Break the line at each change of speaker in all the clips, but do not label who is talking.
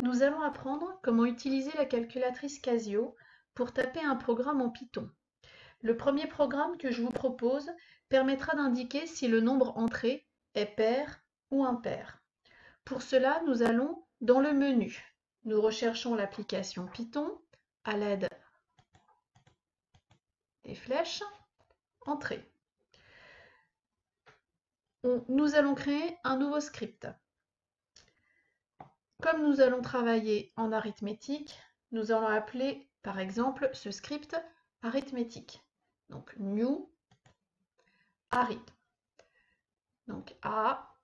Nous allons apprendre comment utiliser la calculatrice Casio pour taper un programme en Python. Le premier programme que je vous propose permettra d'indiquer si le nombre entré est pair ou impair. Pour cela, nous allons dans le menu. Nous recherchons l'application Python à l'aide des flèches Entrée. Nous allons créer un nouveau script. Comme nous allons travailler en arithmétique, nous allons appeler par exemple ce script arithmétique. Donc new arith. Donc A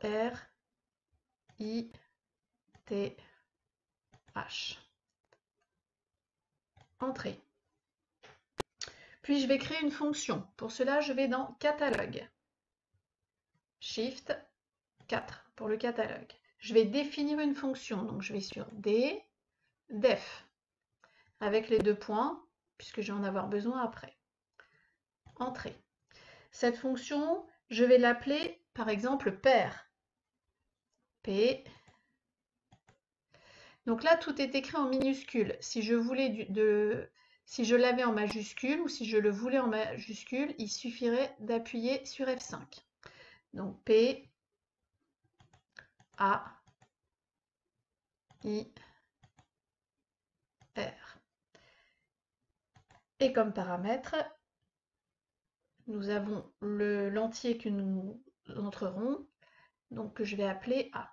R I T H. Entrée. Puis je vais créer une fonction. Pour cela, je vais dans catalogue. Shift 4 pour le catalogue. Je vais définir une fonction. Donc je vais sur D, def, avec les deux points, puisque je vais en avoir besoin après. Entrée. Cette fonction, je vais l'appeler par exemple pair. P. Donc là, tout est écrit en minuscule. Si je voulais si je l'avais en majuscule ou si je le voulais en majuscule, il suffirait d'appuyer sur F5. Donc P, A, I, R. Et comme paramètre, nous avons l'entier que nous entrerons, donc que je vais appeler A.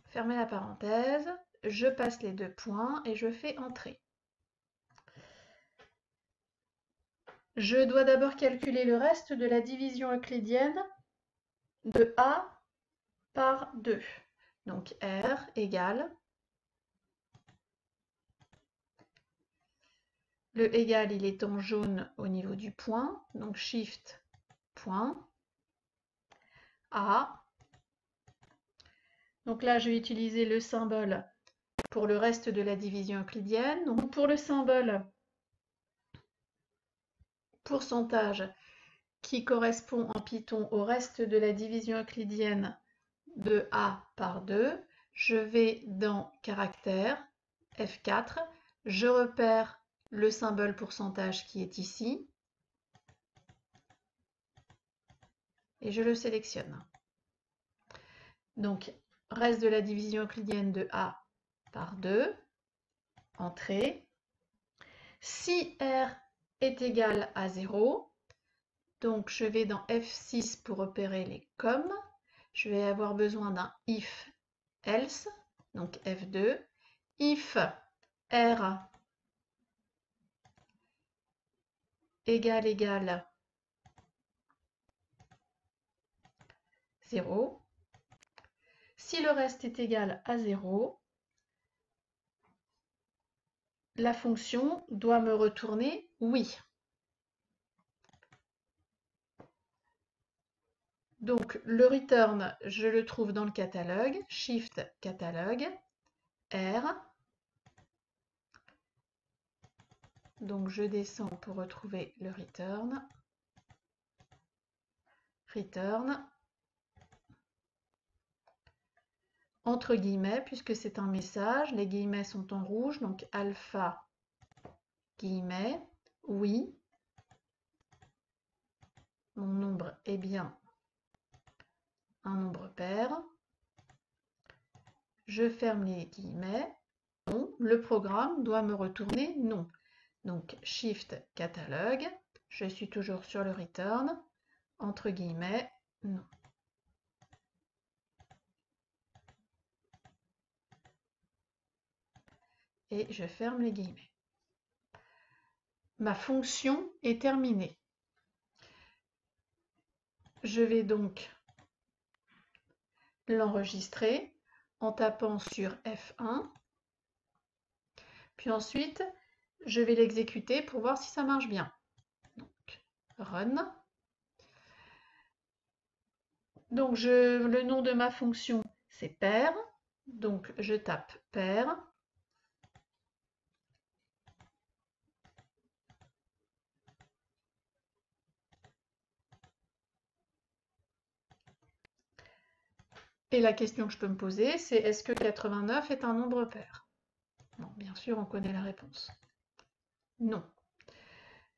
Fermez la parenthèse, je passe les deux points et je fais entrer. Je dois d'abord calculer le reste de la division euclidienne de A par 2. Donc R égale, le égal il est en jaune au niveau du point, donc Shift point, A. Donc là je vais utiliser le symbole pour le reste de la division euclidienne. Donc pour le symbole pourcentage qui correspond en Python au reste de la division euclidienne de A par 2, je vais dans caractère, F4, je repère le symbole pourcentage qui est ici et je le sélectionne. Donc, reste de la division euclidienne de A par 2, entrée. Si R est égal à 0, donc je vais dans F6 pour opérer les comme. Je vais avoir besoin d'un if else, donc F2. If R égale 0. Si le reste est égal à 0, la fonction doit me retourner oui. Donc le return, je le trouve dans le catalogue, Shift catalogue, R. Donc je descends pour retrouver le return. Return. Entre guillemets, puisque c'est un message, les guillemets sont en rouge, donc alpha, guillemets, oui. Mon nombre est bien un nombre pair. Je ferme les guillemets. Non, le programme doit me retourner non. Donc Shift catalogue, je suis toujours sur le return, entre guillemets, non. Et je ferme les guillemets. Ma fonction est terminée. Je vais donc l'enregistrer en tapant sur F1. Puis ensuite, je vais l'exécuter pour voir si ça marche bien. Donc, run. Donc, le nom de ma fonction, c'est pair. Donc, je tape pair. Et la question que je peux me poser, c'est est-ce que 89 est un nombre pair? Bon, bien sûr, on connaît la réponse. Non.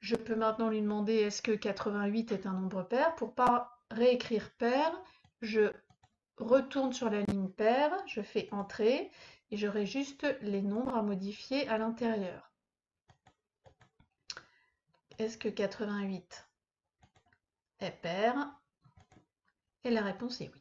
Je peux maintenant lui demander est-ce que 88 est un nombre pair? Pour ne pas réécrire pair, je retourne sur la ligne pair, je fais entrée et j'aurai juste les nombres à modifier à l'intérieur. Est-ce que 88 est pair? Et la réponse est oui.